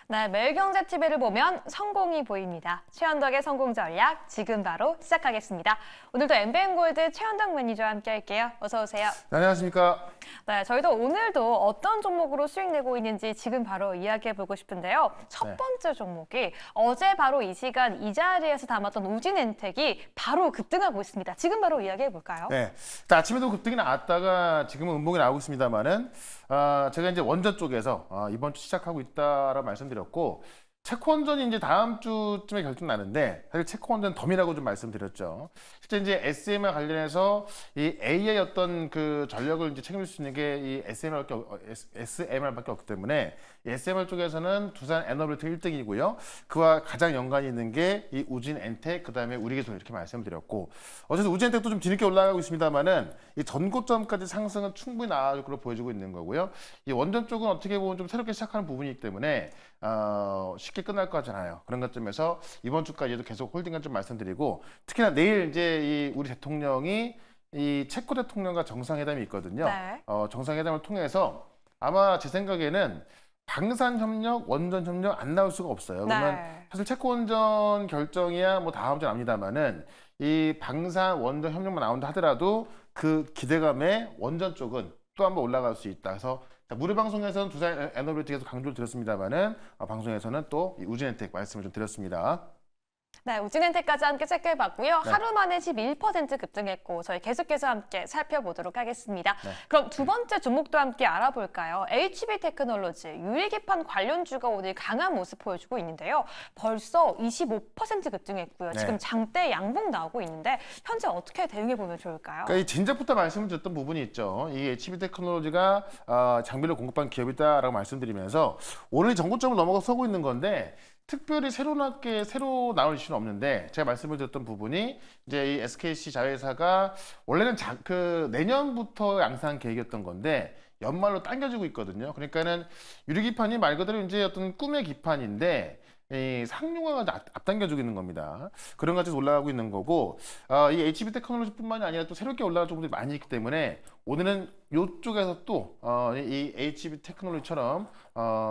네, 매일경제TV를 보면 성공이 보입니다. 최현덕의 성공 전략 지금 바로 시작하겠습니다. 오늘도 MBN골드 최현덕 매니저와 함께 할게요. 어서 오세요. 네, 안녕하십니까. 네, 저희도 오늘도 어떤 종목으로 수익 내고 있는지 지금 바로 이야기해보고 싶은데요. 첫 번째 종목이 어제 바로 이 시간 이 자리에서 담았던 우진엔텍이 바로 급등하고 있습니다. 지금 바로 이야기해볼까요? 네, 아침에도 급등이 나왔다가 지금은 음봉이 나오고 있습니다만은 제가 이제 원전 쪽에서 이번 주 시작하고 있다라고 말씀드렸고 체코원전이 이제 다음 주쯤에 결정 나는데 사실 체코원전 덤이라고 좀 말씀드렸죠. 실제 이제 SMR 관련해서 이 AI 어떤 그 전력을 이제 책임질 수 있는 게 이 SMR밖에 없기 때문에 이 SMR 쪽에서는 두산 에너빌리티 1등이고요. 그와 가장 연관이 있는 게 이 우진엔텍 그다음에 우리기술 이렇게 말씀드렸고 어쨌든 우진엔텍도 좀 뒤늦게 올라가고 있습니다만은 이 전고점까지 상승은 충분히 나아질 걸로 보여지고 있는 거고요. 이 원전 쪽은 어떻게 보면 좀 새롭게 시작하는 부분이기 때문에 쉽게 끝날 것 같잖아요. 그런 것점에서 이번 주까지도 계속 홀딩을 좀 말씀드리고 특히나 내일 이제 이 우리 대통령이 이 체코 대통령과 정상회담이 있거든요. 네. 정상회담을 통해서 아마 제 생각에는 방산 협력, 원전 협력 안 나올 수가 없어요. 그러면 네. 사실 체코 원전 결정이야 뭐 다음 주에 납니다만은 이 방산 원전 협력만 나온다 하더라도 그 기대감에 원전 쪽은 또 한번 올라갈 수 있다. 그래서 무료 방송에서는 두산 에너빌리티 계속 강조를 드렸습니다만은 방송에서는 또 우진엔텍 말씀을 좀 드렸습니다. 네, 우진엔텍까지 함께 체크해봤고요. 네. 하루 만에 11% 급등했고 저희 계속해서 함께 살펴보도록 하겠습니다. 네. 그럼 두 번째 종목도 함께 알아볼까요? HB 테크놀로지, 유리기판 관련주가 오늘 강한 모습 보여주고 있는데요. 벌써 25% 급등했고요. 네. 지금 장대 양봉 나오고 있는데 현재 어떻게 대응해보면 좋을까요? 그러니까 이 진작부터 말씀을 드렸던 부분이 있죠. 이 HB 테크놀로지가 장비를 공급한 기업이다라고 말씀드리면서 오늘 정고점을 넘어서고 있는 건데 특별히 새로 나올 이슈는 없는데 제가 말씀을 드렸던 부분이 이제 이 SKC 자회사가 원래는 내년부터 양산 계획이었던 건데 연말로 당겨지고 있거든요. 그러니까는 유리기판이 말 그대로 이제 어떤 꿈의 기판인데 이 상용화가 앞당겨지고 있는 겁니다. 그런 것들이 올라가고 있는 거고 이 HB 테크놀로지뿐만이 아니라 또 새롭게 올라갈 종목들이 많이 있기 때문에 오늘은 이쪽에서 또 이 HB 테크놀로지처럼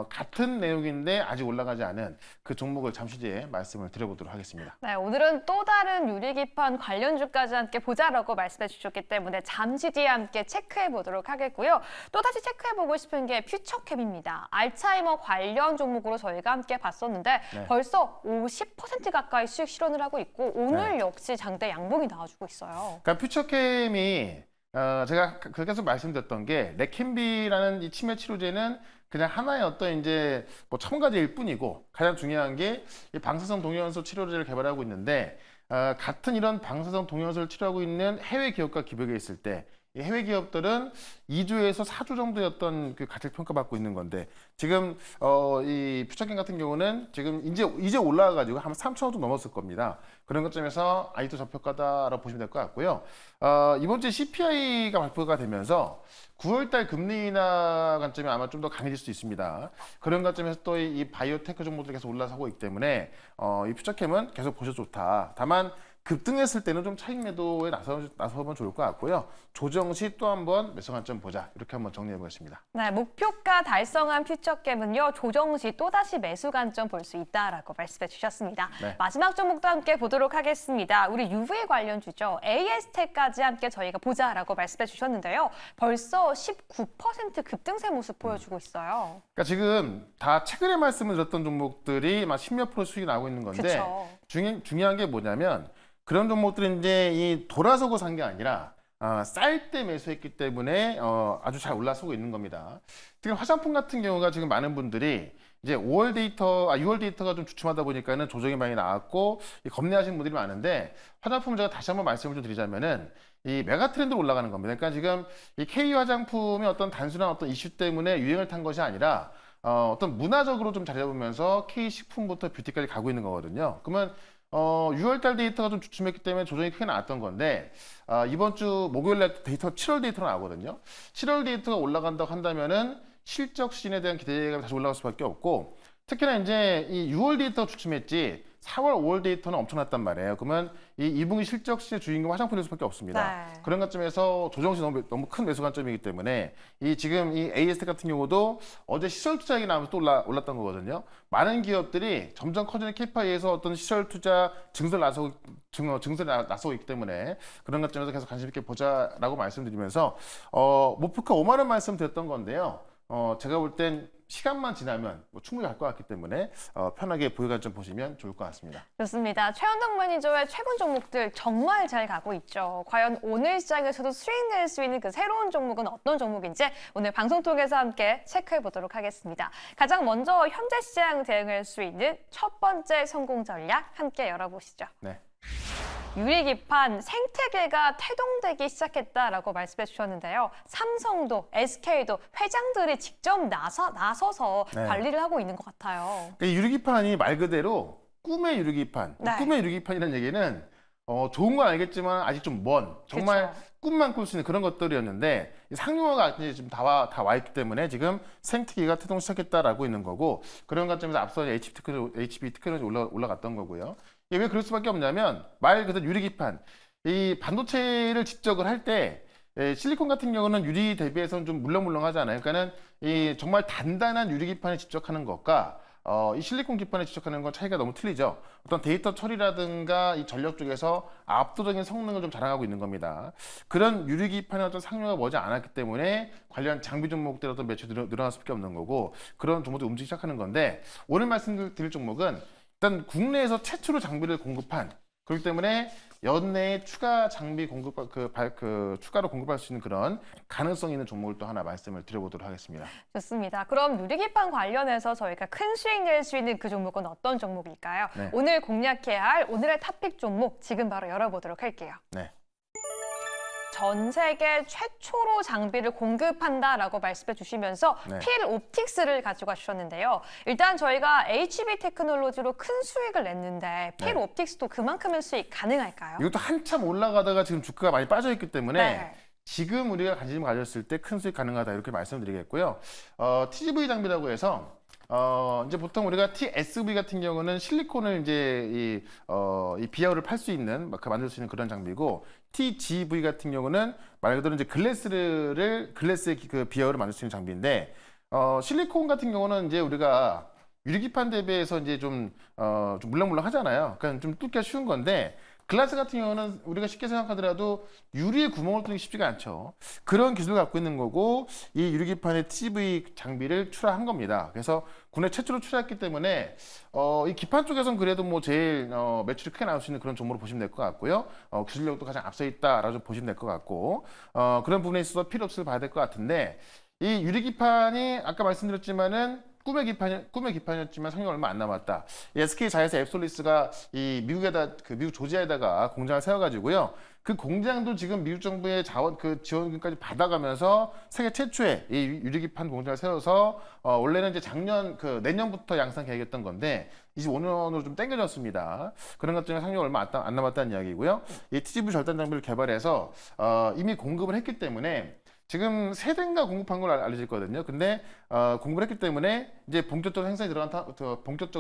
같은 내용인데 아직 올라가지 않은 그 종목을 잠시 뒤에 말씀을 드려보도록 하겠습니다. 네, 오늘은 또 다른 유리기판 관련주까지 함께 보자라고 말씀해 주셨기 때문에 잠시 뒤에 함께 체크해 보도록 하겠고요. 또 다시 체크해 보고 싶은 게 퓨처캡입니다. 알츠하이머 관련 종목으로 저희가 함께 봤었는데 네. 벌써 50% 가까이 수익 실현을 하고 있고 오늘 네. 역시 장대 양봉이 나와주고 있어요. 그러니까 퓨처캠이 제가 계속 말씀드렸던 게 레캠비라는 이 치매 치료제는 그냥 하나의 어떤 이제 뭐 첨가제일 뿐이고 가장 중요한 게 이 방사성 동위원소 치료제를 개발하고 있는데 같은 이런 방사성 동위원소를 치료하고 있는 해외 기업과 기업이 있을 때 이 해외 기업들은 2주에서 4주 정도의 어떤 그 가치를 평가받고 있는 건데 지금 이 퓨처캠 같은 경우는 지금 이제 올라와가지고 한 3천 원도 넘었을 겁니다. 그런 것점에서 아직도 저평가다라고 보시면 될 것 같고요. 이번 주에 CPI가 발표가 되면서 9월달 금리 인하 관점이 아마 좀 더 강해질 수 있습니다. 그런 관점에서 또 이 바이오테크 종목들이 계속 올라서고 있기 때문에 이 퓨처캠은 계속 보셔도 좋다. 다만 급등했을 때는 좀 차익 매도에 나서면 좋을 것 같고요. 조정 시 또 한번 매수 관점 보자. 이렇게 한번 정리해 보겠습니다. 네, 목표가 달성한 퓨처캡은요. 조정 시 또다시 매수 관점 볼 수 있다라고 말씀해 주셨습니다. 네. 마지막 종목도 함께 보도록 하겠습니다. 우리 UV 관련주죠. AS텍까지 함께 저희가 보자라고 말씀해 주셨는데요. 벌써 19% 급등세 모습 보여주고 있어요. 그러니까 지금 다 최근에 말씀을 드렸던 종목들이 막 10몇 % 수익이 나오고 있는 건데 그쵸. 중요한 게 뭐냐면 그런 종목들은 이제 이 돌아서고 산 게 아니라 쌀 때 매수했기 때문에 아주 잘 올라서고 있는 겁니다. 특히 화장품 같은 경우가 지금 많은 분들이 이제 6월 데이터가 좀 주춤하다 보니까는 조정이 많이 나왔고 겁내하시는 분들이 많은데 화장품을 제가 다시 한번 말씀을 좀 드리자면은 이 메가 트렌드로 올라가는 겁니다. 그러니까 지금 이 K 화장품의 어떤 단순한 어떤 이슈 때문에 유행을 탄 것이 아니라 어떤 문화적으로 좀 자리 잡으면서 K 식품부터 뷰티까지 가고 있는 거거든요. 그러면 6월달 데이터가 좀 주춤했기 때문에 조정이 크게 나왔던 건데 이번 주 목요일날 7월 데이터가 나오거든요. 7월 데이터가 올라간다고 한다면은 실적 시즌에 대한 기대감이 다시 올라갈 수밖에 없고 특히나 이제 이 6월 데이터가 주춤했지 4월, 5월 데이터는 엄청났단 말이에요. 그러면 이 2분기 실적 시의 주인공 화장품 수밖에 없습니다. 네. 그런 관점에서 조정시 너무 큰 매수 관점이기 때문에 이 지금 이 AS 같은 경우도 어제 시설 투자액이 나오면서 또 올랐던 거거든요. 많은 기업들이 점점 커지는 KPI에서 어떤 시설 투자 증설 나서고 있기 때문에 그런 관점에서 계속 관심 있게 보자라고 말씀드리면서 목표가 5만 원 말씀드렸던 건데요. 제가 볼 땐 시간만 지나면 충분히 갈 것 같기 때문에 편하게 보유 관점 보시면 좋을 것 같습니다. 좋습니다. 최현동 매니저의 최근 종목들 정말 잘 가고 있죠. 과연 오늘 시장에서도 수익 낼 수 있는 그 새로운 종목은 어떤 종목인지 오늘 방송 통해서 함께 체크해 보도록 하겠습니다. 가장 먼저 현재 시장 대응할 수 있는 첫 번째 성공 전략 함께 열어보시죠. 네. 유리기판 생태계가 태동되기 시작했다라고 말씀해 주셨는데요. 삼성도 SK도 회장들이 직접 나서서 네. 관리를 하고 있는 것 같아요. 이 유리기판이 말 그대로 꿈의 유리기판. 네. 꿈의 유리기판이라는 얘기는 좋은 건 알겠지만 아직 좀 먼 정말 그쵸. 꿈만 꿀 수 있는 그런 것들이었는데 이 상용화가 이제 지금 다 와 있기 때문에 지금 생태계가 태동 시작했다라고 있는 거고 그런 관점에서 앞서 HB 테크놀로지 올라갔던 거고요. 이게 왜 그럴 수밖에 없냐면 말 그대로 유리기판 이 반도체를 집적을 할 때 실리콘 같은 경우는 유리 대비해서는 좀 물렁물렁하잖아요. 그러니까는 이 정말 단단한 유리기판에 집적하는 것과 이 실리콘 기판에 집적하는 건 차이가 너무 틀리죠. 어떤 데이터 처리라든가 이 전력 쪽에서 압도적인 성능을 좀 자랑하고 있는 겁니다. 그런 유리기판의 어떤 상용화가 머지 않았기 때문에 관련 장비 종목들의 어떤 매출이 늘어날 수밖에 없는 거고 그런 종목들이 움직이기 시작하는 건데 오늘 말씀드릴 종목은 일단 국내에서 최초로 장비를 공급한 그렇기 때문에 연내에 추가 장비 공급 추가로 공급할 수 있는 그런 가능성 있는 종목을 또 하나 말씀을 드려보도록 하겠습니다. 좋습니다. 그럼 유리기판 관련해서 저희가 큰 수익 낼 수 있는 그 종목은 어떤 종목일까요? 네. 오늘 공략해야 할 오늘의 탑픽 종목 지금 바로 열어보도록 할게요. 네. 전 세계 최초로 장비를 공급한다라고 말씀해 주시면서 네. 필 옵틱스를 가져가 주셨는데요. 일단 저희가 HB 테크놀로지로 큰 수익을 냈는데 필 네. 옵틱스도 그만큼의 수익 가능할까요? 이것도 한참 올라가다가 지금 주가가 많이 빠져있기 때문에 네. 지금 우리가 관심을 가졌을 때 큰 수익 가능하다 이렇게 말씀드리겠고요. TGV 장비라고 해서 이제 보통 우리가 TSV 같은 경우는 실리콘을 이제 이 비어를 팔 수 있는 만들 수 있는 그런 장비고 TGV 같은 경우는 말 그대로 이제 글래스의 그 비어를 만들 수 있는 장비인데 실리콘 같은 경우는 이제 우리가 유리기판 대비해서 이제 좀 물렁물렁 하잖아요. 그러니까 좀 뚫기가 쉬운 건데 글라스 같은 경우는 우리가 쉽게 생각하더라도 유리에 구멍을 뚫기 쉽지가 않죠. 그런 기술을 갖고 있는 거고 이 유리기판의 TGV 장비를 출하한 겁니다. 그래서 국내 최초로 출하했기 때문에 이 기판 쪽에서는 그래도 뭐 제일 매출이 크게 나올 수 있는 그런 종목으로 보시면 될 것 같고요. 기술력도 가장 앞서 있다라고 보시면 될 것 같고 그런 부분에 있어서 필요없을 봐야 될 것 같은데 이 유리기판이 아까 말씀드렸지만은 꿈의 기판이었지만 상용 얼마 안 남았다. SK 자회사 앱솔리스가 이 미국 조지아에다가 공장을 세워가지고요. 그 공장도 지금 미국 정부의 지원금까지 받아가면서 세계 최초의 이 유리기판 공장을 세워서 원래는 이제 내년부터 양산 계획이었던 건데 25년으로 좀 당겨졌습니다. 그런 것 때문에 상용 얼마 안 남았다는 이야기고요. 이 TGV 절단 장비를 개발해서 이미 공급을 했기 때문에. 지금 세 대인가 공급한 걸로 알려져 있거든요. 근데 공급을 했기 때문에 이제 본격적으로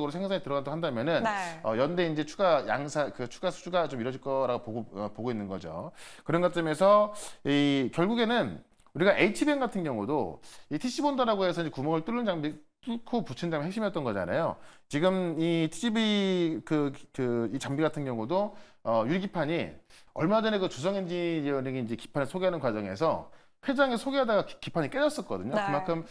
생산에 들어간다 한다면은 네. 연대 이제 추가 수주가 좀 이루어질 거라고 보고 있는 거죠. 그런 것점에서 결국에는 우리가 H뱅 같은 경우도 이 TC본다라고 해서 이제 구멍을 뚫고 붙인 다음에 핵심이었던 거잖아요. 지금 이 TGV 이 장비 같은 경우도 유리기판이 얼마 전에 그 주성 엔지니어링이 이제 기판을 소개하는 과정에서 회장에 소개하다가 기판이 깨졌었거든요. 네. 그만큼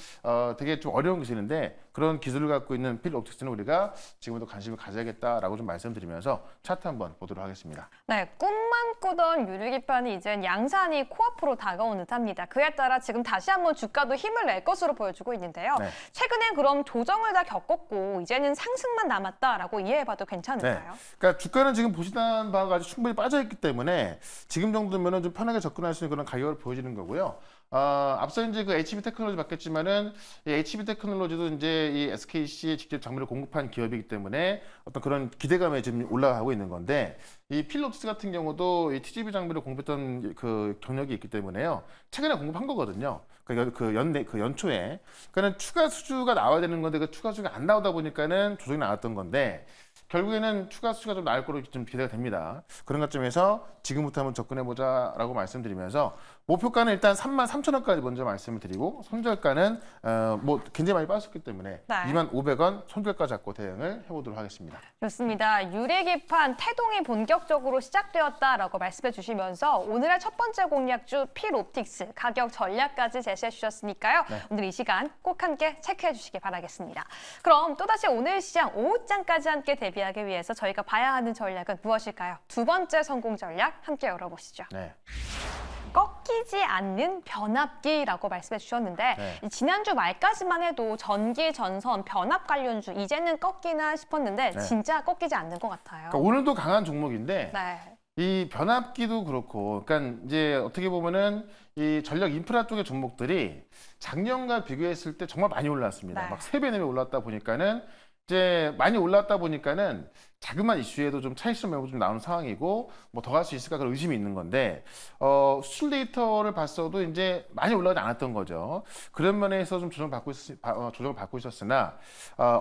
되게 좀 어려운 기술인데 그런 기술을 갖고 있는 필 옵틱스는 우리가 지금부터 관심을 가져야겠다라고 좀 말씀드리면서 차트 한번 보도록 하겠습니다. 네, 꿈만 꾸던 유리기판이 이젠 양산이 코앞으로 다가온 듯합니다. 그에 따라 지금 다시 한번 주가도 힘을 낼 것으로 보여주고 있는데요. 네. 최근엔 그럼 조정을 다 겪었고 이제는 상승만 남았다라고 이해해봐도 괜찮을까요? 네. 그러니까 주가는 지금 보시던 바와 같이 충분히 빠져있기 때문에 지금 정도면은 좀 편하게 접근할 수 있는 그런 가격을 보여지는 거고요. 앞서 이제 그 HB 테크놀로지 봤겠지만은 이 HB 테크놀로지도 이제 이 SKC에 직접 장비를 공급한 기업이기 때문에 어떤 그런 기대감에 지금 올라가고 있는 건데 이 필롭스 같은 경우도 이 TGV 장비를 공급했던 그 경력이 있기 때문에요. 최근에 공급한 거거든요. 그 연초에. 그러니까 추가 수주가 나와야 되는 건데 그 추가 수주가 안 나오다 보니까는 조정이 나왔던 건데 결국에는 추가 수치가 좀 나올 거로 좀 기대가 됩니다. 그런 관점에서 지금부터 한번 접근해보자라고 말씀드리면서 목표가는 일단 33,000원까지 먼저 말씀을 드리고 손절가는 뭐 굉장히 많이 빠졌기 때문에 네. 25,000원 손절가 잡고 대응을 해보도록 하겠습니다. 좋습니다. 유리기판 태동이 본격적으로 시작되었다라고 말씀해 주시면서 오늘의 첫 번째 공략주 필옵틱스 가격 전략까지 제시해 주셨으니까요. 네. 오늘 이 시간 꼭 함께 체크해 주시기 바라겠습니다. 그럼 또다시 오늘 시장 오후장까지 함께 대비하기 위해서 저희가 봐야 하는 전략은 무엇일까요? 두 번째 성공 전략 함께 열어보시죠. 네. 꺾이지 않는 변압기라고 말씀해 주셨는데 네. 이 지난주 말까지만 해도 전기, 전선, 변압 관련주 이제는 꺾이나 싶었는데 네. 진짜 꺾이지 않는 것 같아요. 그러니까 오늘도 강한 종목인데 네. 이 변압기도 그렇고, 그러니까 이제 어떻게 보면은 이 전력 인프라 쪽의 종목들이 작년과 비교했을 때 정말 많이 올랐습니다. 네. 막 3배, 4배 올랐다 보니까는 이제 많이 올랐다 보니까는 자그마한 이슈에도 좀 차익실 매우 좀 나오는 상황이고 뭐 더 갈 수 있을까 그런 의심이 있는 건데 수출 데이터를 봤어도 이제 많이 올라가지 않았던 거죠. 그런 면에서 좀 조정을 받고 있었으나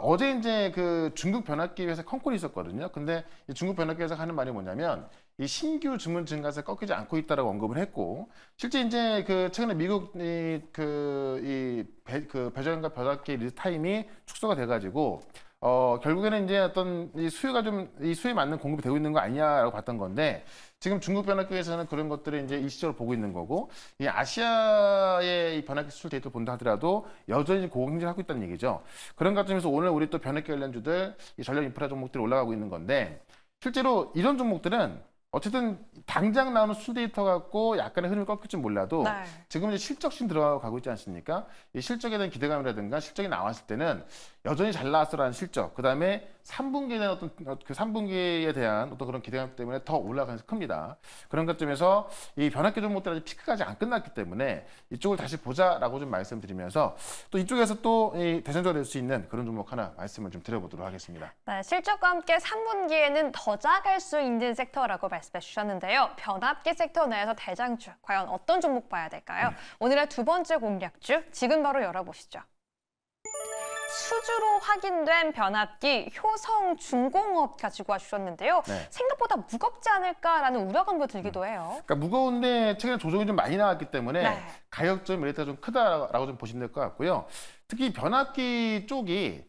어제 이제 그 중국 변압기 회사 컨콜이 있었거든요. 근데 이 중국 변압기 회사가 하는 말이 뭐냐면 이 신규 주문 증가세 꺾이지 않고 있다라고 언급을 했고 실제 이제 그 최근에 미국 배전과 변압기 리드 타임이 축소가 돼가지고 결국에는 이제 어떤 이 수요가 좀 이 수요에 맞는 공급이 되고 있는 거 아니냐라고 봤던 건데 지금 중국 변압기에서는 그런 것들을 이제 일시적으로 보고 있는 거고 이 아시아의 이 변압기 수출 데이터를 본다 하더라도 여전히 고공행진을 하고 있다는 얘기죠. 그런 관점에서 오늘 우리 또 변압기 관련주들 이 전력 인프라 종목들이 올라가고 있는 건데 실제로 이런 종목들은 어쨌든 당장 나오는 수출 데이터 갖고 약간의 흐름이 꺾일지 몰라도 네. 지금 이제 실적신 들어가고 있지 않습니까? 이 실적에 대한 기대감이라든가 실적이 나왔을 때는 여전히 잘 나왔어라는 실적, 그 다음에 3분기에 대한 어떤 그 3분기에 대한 어떤 그런 기대감 때문에 더 올라가는 게 큽니다. 그런 관점에서 이 변압기 종목들 아직 피크까지 안 끝났기 때문에 이쪽을 다시 보자라고 좀 말씀드리면서 또 이쪽에서 또 이 대선주가 될 수 있는 그런 종목 하나 말씀을 좀 드려보도록 하겠습니다. 네, 실적과 함께 3분기에는 더 작을 수 있는 섹터라고 말씀해 주셨는데요. 변압기 섹터 내에서 대장주, 과연 어떤 종목 봐야 될까요? 오늘의 두 번째 공략주, 지금 바로 열어보시죠. 수주로 확인된 변압기 효성중공업 가지고 와주셨는데요. 네. 생각보다 무겁지 않을까라는 우려감도 들기도 해요. 그러니까 무거운데 최근에 조정이 좀 많이 나왔기 때문에 네. 가격적 메리트가 좀 크다라고 좀 보시면 될 것 같고요. 특히 변압기 쪽이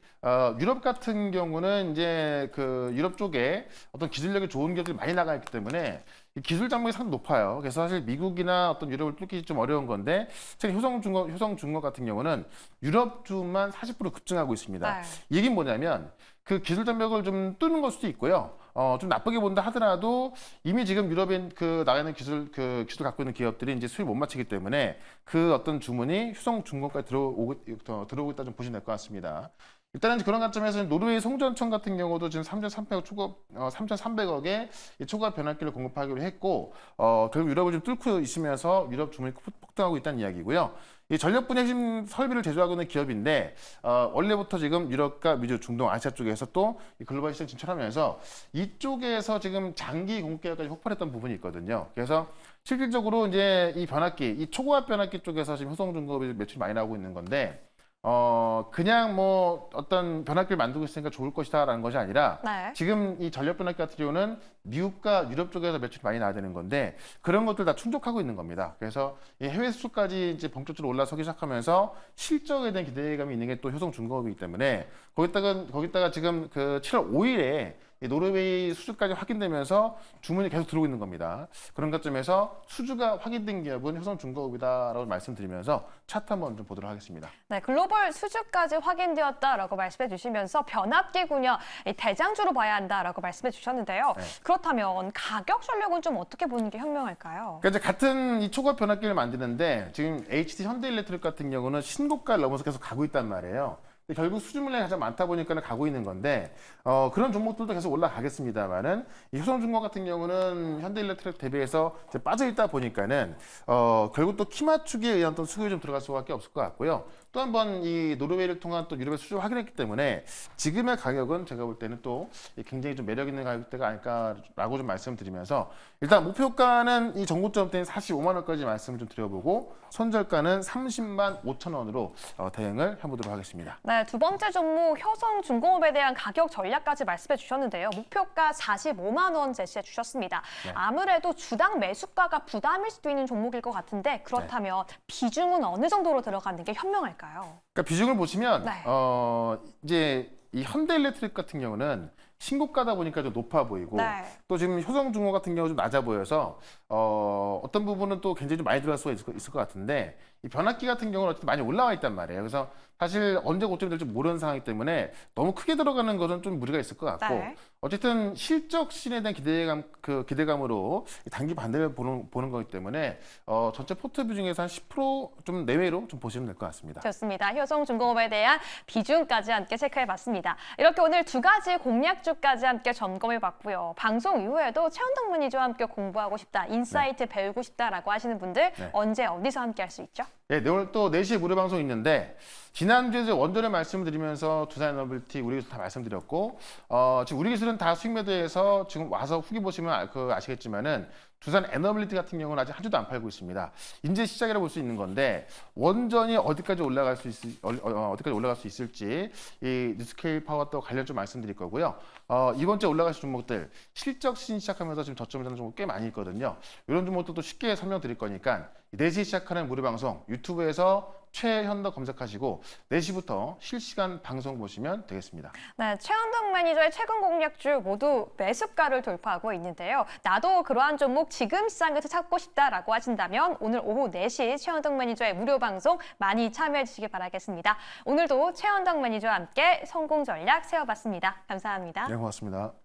유럽 같은 경우는 이제 그 유럽 쪽에 어떤 기술력이 좋은 기업들이 많이 나가 있기 때문에 이 기술 장벽이 상당히 높아요. 그래서 사실 미국이나 어떤 유럽을 뚫기 좀 어려운 건데 최근 효성중공업 같은 경우는 유럽주만 40% 급증하고 있습니다. 네. 이 얘기는 뭐냐면 그 기술 장벽을 좀 뚫는 걸 수도 있고요. 좀 나쁘게 본다 하더라도 이미 지금 유럽에 그 나가 있는 기술 갖고 있는 기업들이 이제 수익 못 맞추기 때문에 그 어떤 주문이 효성중공업까지 들어오고 있다 좀 보시면 될 것 같습니다. 일단은 그런 관점에서는 노르웨이 송전청 같은 경우도 지금 3,300억의 초과 변압기를 공급하기로 했고 결국 유럽을 좀 뚫고 있으면서 유럽 주문이 폭등하고 있다는 이야기고요. 이 전력 분야 핵심 설비를 제조하고 있는 기업인데 원래부터 지금 유럽과 미주, 중동, 아시아 쪽에서 또 글로벌 시장 진출하면서 이쪽에서 지금 장기 공급 계약까지 폭발했던 부분이 있거든요. 그래서 실질적으로 이제 이 변압기, 이 초고압 변압기 쪽에서 지금 효성중공업이 매출이 많이 나오고 있는 건데 그냥 뭐 어떤 변압기를 만들고 있으니까 좋을 것이다라는 것이 아니라 네. 지금 이 전력 변압기 같은 경우는 미국과 유럽 쪽에서 매출이 많이 나야 되는 건데 그런 것들 다 충족하고 있는 겁니다. 그래서 이 해외 수출까지 이제 본격적으로 올라서기 시작하면서 실적에 대한 기대감이 있는 게 또 효성중공업이기 때문에 거기다가 지금 그 7월 5일에 이 노르웨이 수주까지 확인되면서 주문이 계속 들어오고 있는 겁니다. 그런 관점에서 수주가 확인된 기업은 효성중공업이다라고 말씀드리면서 차트 한번 좀 보도록 하겠습니다. 네, 글로벌 수주까지 확인되었다라고 말씀해 주시면서 변압기 분야 대장주로 봐야 한다라고 말씀해 주셨는데요. 네. 그렇다면 가격 전략은 좀 어떻게 보는 게 현명할까요? 그러니까 이제 같은 이 초과압 변압기를 만드는데 지금 HD 현대일렉트릭 같은 경우는 신고가를 넘어서 계속 가고 있단 말이에요. 근데 결국 수주 물량이 가장 많다 보니까 가고 있는 건데 그런 종목들도 계속 올라가겠습니다만은 이 효성중공업 같은 경우는 현대일렉트릭 대비해서 이제 빠져 있다 보니까는 결국 또 키 맞추기에 의한 어떤 수급이 좀 들어갈 수밖에 없을 것 같고요. 또 한 번 이 노르웨이를 통한 또 유럽의 수주를 확인했기 때문에 지금의 가격은 제가 볼 때는 또 굉장히 좀 매력 있는 가격대가 아닐까라고 좀 말씀드리면서 일단 목표가는 이 전고점대인 45만 원까지 말씀을 좀 드려보고 손절가는 30만 5천 원으로 대응을 해보도록 하겠습니다. 네, 두 번째 종목 효성중공업에 대한 가격 전략까지 말씀해 주셨는데요. 목표가 45만 원 제시해 주셨습니다. 네. 아무래도 주당 매수가가 부담일 수도 있는 종목일 것 같은데 그렇다면 비중은 어느 정도로 들어가는 게 현명할까요? 그러니까 비중을 보시면 네. 이제 이 현대일렉트릭 같은 경우는 신고가다 보니까 좀 높아 보이고 네. 또 지금 효성중공 같은 경우 좀 낮아 보여서 어떤 부분은 또 굉장히 좀 많이 들어갈 수가 있을 것 같은데 이 변압기 같은 경우는 어쨌든 많이 올라와 있단 말이에요. 그래서 사실 언제 고점이 될지 모르는 상황이기 때문에 너무 크게 들어가는 것은 좀 무리가 있을 것 같고 네. 어쨌든 실적 실현에 대한 기대감으로 단기 반대를 보는 거기 때문에 전체 포트뷰 중에서 한 10%좀 내외로 좀 보시면 될 것 같습니다. 좋습니다. 효성중공업에 대한 비중까지 함께 체크해봤습니다. 이렇게 오늘 두 가지 공략주까지 함께 점검해봤고요. 방송 이후에도 최원동 매니저와 함께 공부하고 싶다, 인사이트 배우고 싶다라고 하시는 분들 네. 언제 어디서 함께 할 수 있죠? 네, 오늘 또 4시에 무료 방송 있는데 지난주에 이제 원전을 말씀드리면서 두산에너빌티 우리 기술 다 말씀드렸고 지금 우리 기술은 다 수익 매도해서 지금 와서 후기 보시면 아시겠지만은 두산 에너빌리티 같은 경우는 아직 한 주도 안 팔고 있습니다. 이제 시작이라고 볼 수 있는 건데 원전이 어디까지 올라갈 수 있을지 이 뉴스케일 파워 또 관련 좀 말씀드릴 거고요. 이번 주에 올라가실 종목들 실적 시즌 시작하면서 지금 저점을 잡는 종목 꽤 많이 있거든요. 이런 종목들도 쉽게 설명드릴 거니까 4시 시작하는 무료 방송 유튜브에서 최현덕 검색하시고 4시부터 실시간 방송 보시면 되겠습니다. 네, 최원동 매니저의 최근 공략주 모두 매수가를 돌파하고 있는데요. 나도 그러한 종목 지금 시장에서 찾고 싶다라고 하신다면 오늘 오후 4시 최원동 매니저의 무료 방송 많이 참여해 주시기 바라겠습니다. 오늘도 최원동 매니저와 함께 성공 전략 세워봤습니다. 감사합니다. 네, 고맙습니다.